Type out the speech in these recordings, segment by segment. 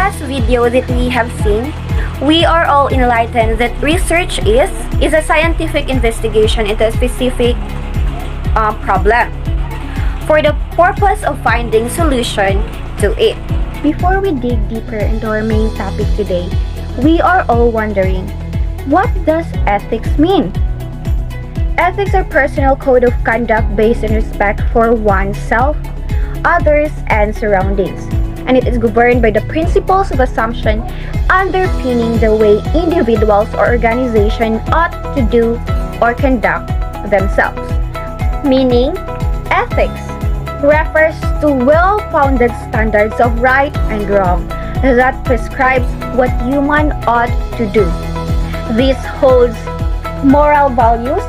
past video that we have seen, we are all enlightened that research is a scientific investigation into a specific problem for the purpose of finding solution to it. Before we dig deeper into our main topic today, we are all wondering, what does ethics mean? Ethics are personal code of conduct based on respect for oneself, others, and surroundings, and it is governed by the principles of assumption underpinning the way individuals or organizations ought to do or conduct themselves. Meaning, ethics refers to well-founded standards of right and wrong that prescribes what human ought to do. This holds moral values,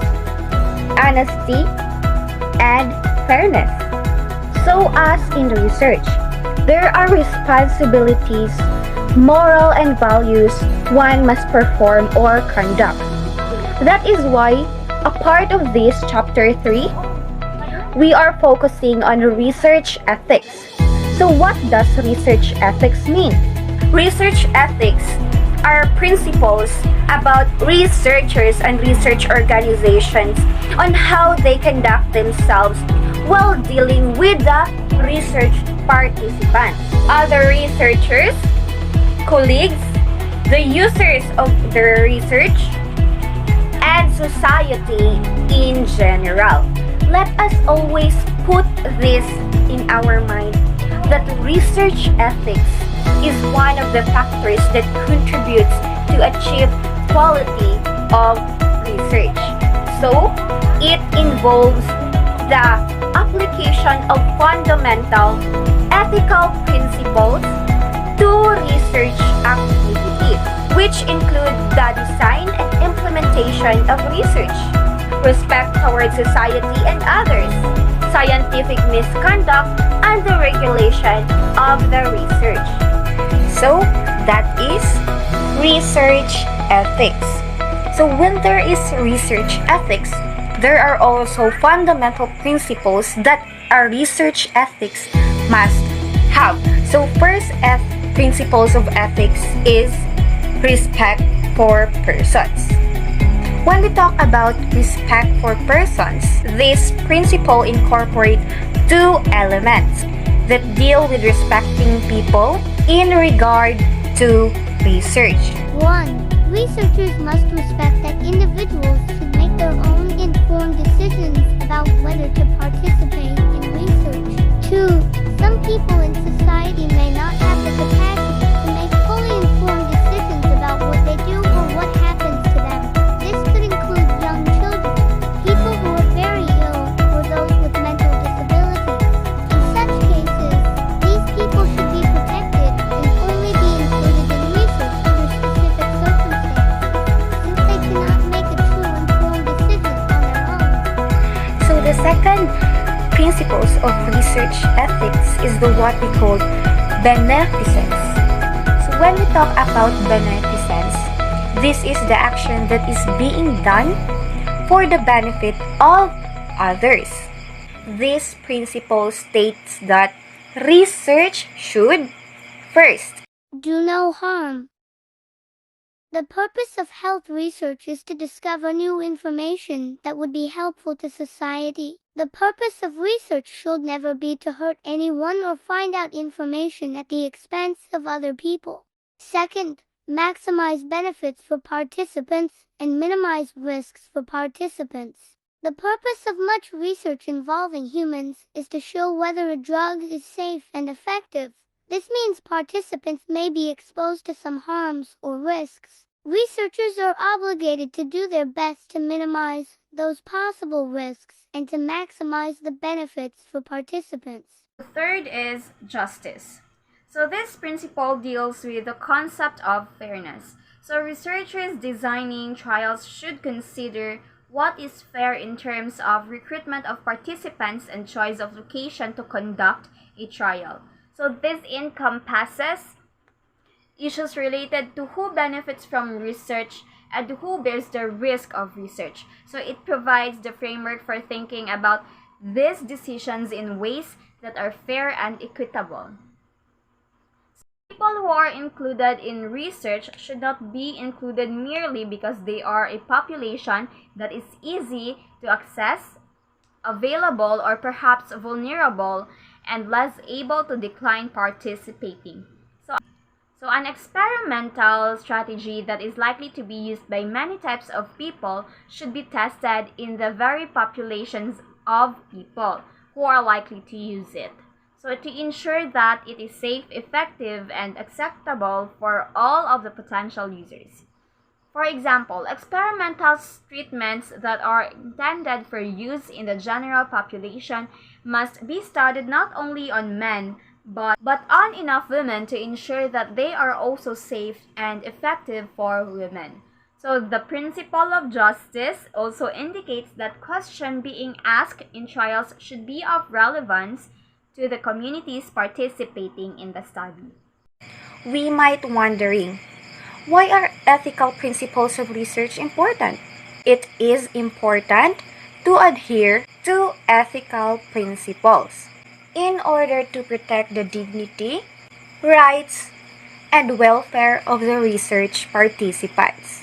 honesty, and fairness. So as in the research, there are responsibilities, moral and values one must perform or conduct. That is why, a part of this chapter 3, we are focusing on research ethics. So what does research ethics mean? Research ethics are principles about researchers and research organizations on how they conduct themselves while dealing with the research participants, other researchers, colleagues, the users of their research, and society in general. Let us always put this in our mind that research ethics is one of the factors that contributes to achieve quality of research. So, it involves the application of fundamental ethical principles to research activities, which include the design and implementation of research, respect towards society and others, scientific misconduct, and the regulation of the research. So, that is research ethics. So, when there is research ethics, there are also fundamental principles that our research ethics must have. So, first principles of ethics is respect for persons. When we talk about respect for persons, this principle incorporates two elements that deal with respecting people in regard to research. 1. Researchers must respect that individuals should make their own informed decisions about whether to participate in research. 2. Some people in society may not have the capacity to make fully informed decisions about what they do or what happens to them. This could include young children, people who are very ill, or those with mental disabilities. In such cases, these people should be protected and only be included in research under specific circumstances, since they cannot make a true informed decision on their own. So the second principles of research ethics is the what we call beneficence. So when we talk about beneficence, this is the action that is being done for the benefit of others. This principle states that research should first Do no harm. The purpose of health research is to discover new information that would be helpful to society. The purpose of research should never be to hurt anyone or find out information at the expense of other people. Second, maximize benefits for participants and minimize risks for participants. The purpose of much research involving humans is to show whether a drug is safe and effective. This means participants may be exposed to some harms or risks. Researchers are obligated to do their best to minimize those possible risks and to maximize the benefits for participants. The third is justice. So this principle deals with the concept of fairness. So researchers designing trials should consider what is fair in terms of recruitment of participants and choice of location to conduct a trial. So this encompasses issues related to who benefits from research and who bears the risk of research. So it provides the framework for thinking about these decisions in ways that are fair and equitable. People who are included in research should not be included merely because they are a population that is easy to access, available, or perhaps vulnerable, and less able to decline participating. So an experimental strategy that is likely to be used by many types of people should be tested in the very populations of people who are likely to use it. So to ensure that it is safe, effective, and acceptable for all of the potential users. For example, experimental treatments that are intended for use in the general population must be studied not only on men, but on enough women to ensure that they are also safe and effective for women. So the principle of justice also indicates that questions being asked in trials should be of relevance to the communities participating in the study. We might wondering, why are ethical principles of research important? It is important to adhere to ethical principles in order to protect the dignity, rights, and welfare of the research participants.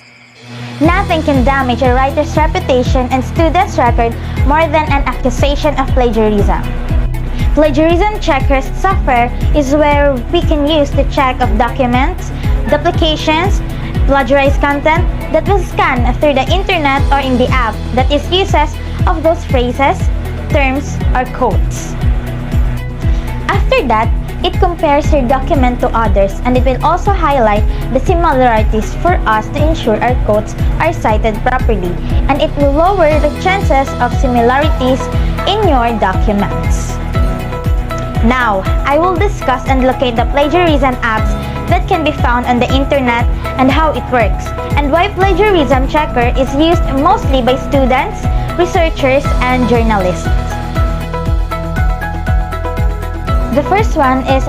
Nothing can damage a writer's reputation and student's record more than an accusation of plagiarism. Plagiarism checker software is where we can use to check of documents, duplications, plagiarized content that was scanned through the internet or in the app that is uses of those phrases, terms, or quotes. After that, it compares your document to others, and it will also highlight the similarities for us to ensure our quotes are cited properly, and it will lower the chances of similarities in your documents. Now, I will discuss and locate the plagiarism apps that can be found on the internet and how it works, and why plagiarism checker is used mostly by students, researchers, and journalists. The first one is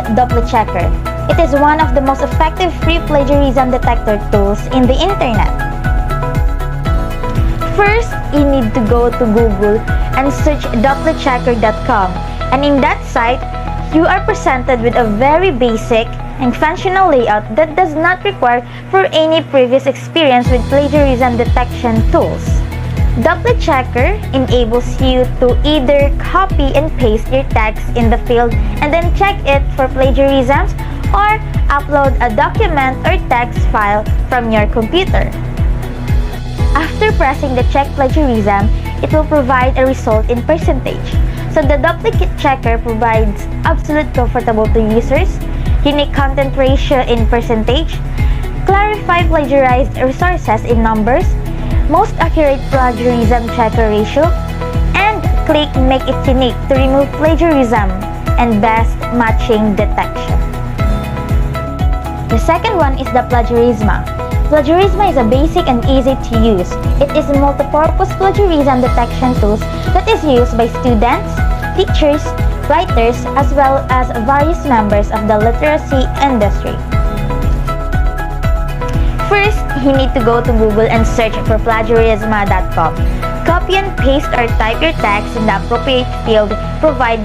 Checker. It is one of the most effective free plagiarism detector tools in the internet. First, you need to go to Google and search Checker.com, and in that site, you are presented with a very basic and functional layout that does not require for any previous experience with plagiarism detection tools. Checker enables you to either copy and paste your text in the field and then check it for plagiarisms, or upload a document or text file from your computer. After pressing the check plagiarism, it will provide a result in percentage. So the Checker provides absolute comfortable to users, unique content ratio in percentage, clarify plagiarized resources in numbers, most accurate plagiarism checker ratio, and click Make it unique to remove plagiarism and best matching detection. The second one is the Plagiarisma. Plagiarisma is a basic and easy to use. It is a multi-purpose plagiarism detection tool that is used by students, teachers, writers, as well as various members of the literacy industry. First, you need to go to Google and search for plagiarisma.com. Copy and paste or type your text in the appropriate field, provide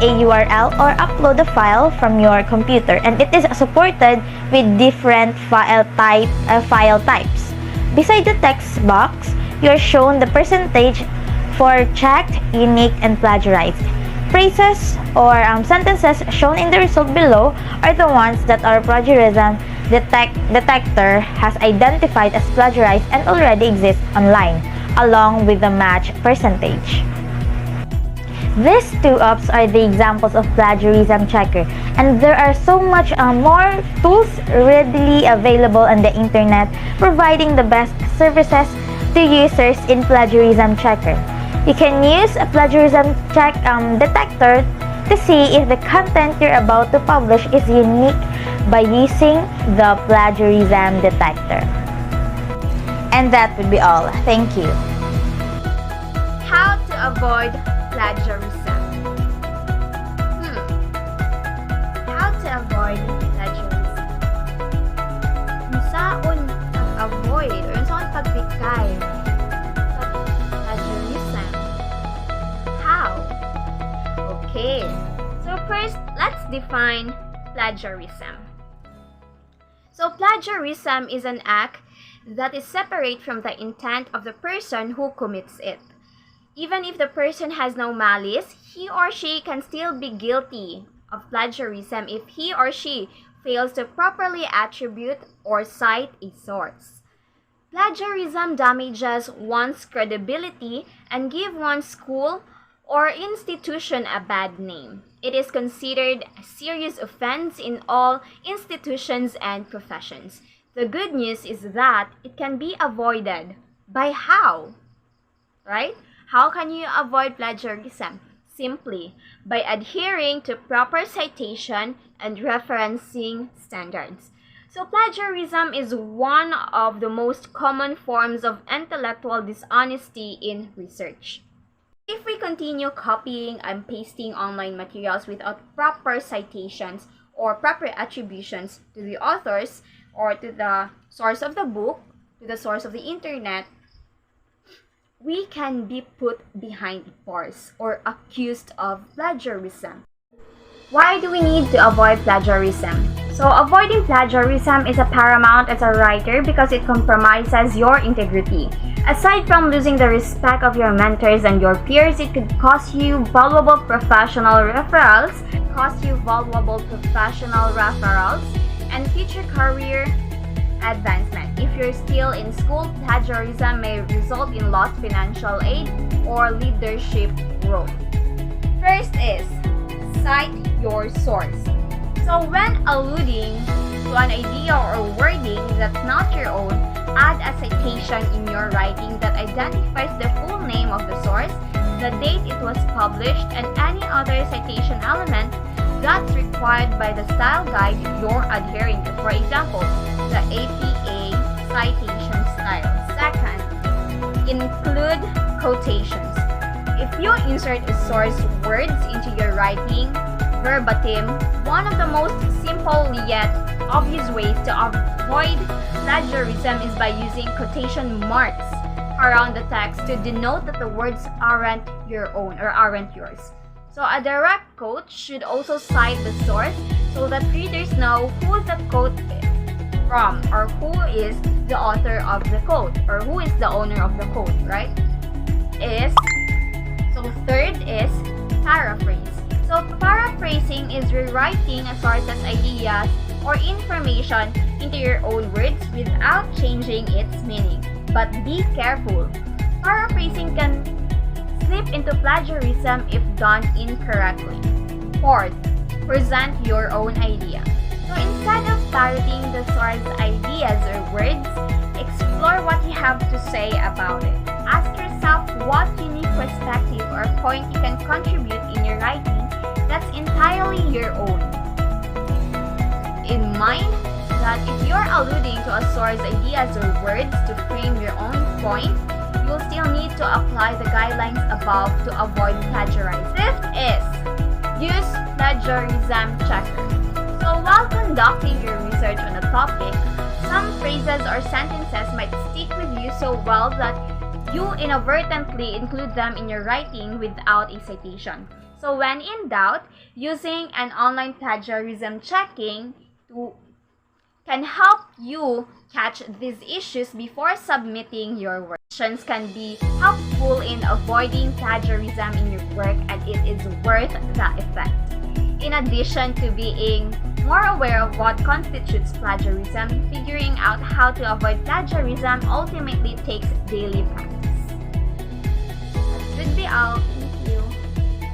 a URL or upload a file from your computer, and it is supported with different file types. Beside the text box, you are shown the percentage for checked, unique, and plagiarized. Phrases or sentences shown in the result below are the ones that our plagiarism detector has identified as plagiarized and already exist online, along with the match percentage. These two apps are the examples of plagiarism checker, and there are so much more tools readily available on the internet, providing the best services to users in plagiarism checker. You can use a plagiarism detector to see if the content you're about to publish is unique by using the plagiarism detector. And that would be all. Thank you. How to avoid plagiarism? How to avoid plagiarism? Kung saan avoid or kung saan pagbigay plagiarism? How? Okay. So first, let's define plagiarism. So plagiarism is an act that is separate from the intent of the person who commits it. Even if the person has no malice, he or she can still be guilty of plagiarism if he or she fails to properly attribute or cite a source. Plagiarism damages one's credibility and gives one's school or institution a bad name. It is considered a serious offense in all institutions and professions. The good news is that it can be avoided. By how? Right? How can you avoid plagiarism? Simply by adhering to proper citation and referencing standards. So plagiarism is one of the most common forms of intellectual dishonesty in research. If we continue copying and pasting online materials without proper citations or proper attributions to the authors or to the source of the book, to the source of the internet, we can be put behind bars or accused of plagiarism. Why do we need to avoid plagiarism? So avoiding plagiarism is a paramount as a writer because it compromises your integrity. Aside from losing the respect of your mentors and your peers, it could cost you valuable professional referrals, and future career advancement. If you're still in school, plagiarism may result in lost financial aid or leadership role. First is cite your source. So when alluding to an idea or wording that's not your own, add a citation in your writing that identifies the full name of the source, the date it was published, and any other citation element that's required by the style guide you're adhering to. For example, the APA citation style. Second, include quotations. If you insert a source words into your writing verbatim, one of the most simple yet obvious ways to avoid plagiarism is by using quotation marks around the text to denote that the words aren't your own or aren't yours. So a direct quote should also cite the source so that readers know who the quote is from or who is the author of the quote or who is the owner of the quote, right? Third is paraphrase. So paraphrasing is rewriting a source's ideas or information into your own words without changing its meaning. But be careful. Paraphrasing can slip into plagiarism if done incorrectly. Fourth, present your own idea. So instead of parroting the source's ideas or words, explore what you have to say about it. Ask yourself what unique perspective or point you can contribute in your writing that's entirely your own. In mind that if you're alluding to a source's ideas or words to frame your own point, you'll still need to apply the guidelines above to avoid plagiarizing. Fifth is use plagiarism checker. So while conducting your research on a topic, some phrases or sentences might stick with you so well that you inadvertently include them in your writing without a citation. So when in doubt, using an online plagiarism checking can help you catch these issues before submitting your work. Questions can be helpful in avoiding plagiarism in your work, and it is worth the effect. In addition to being more aware of what constitutes plagiarism, figuring out how to avoid plagiarism ultimately takes daily practice. That should be all.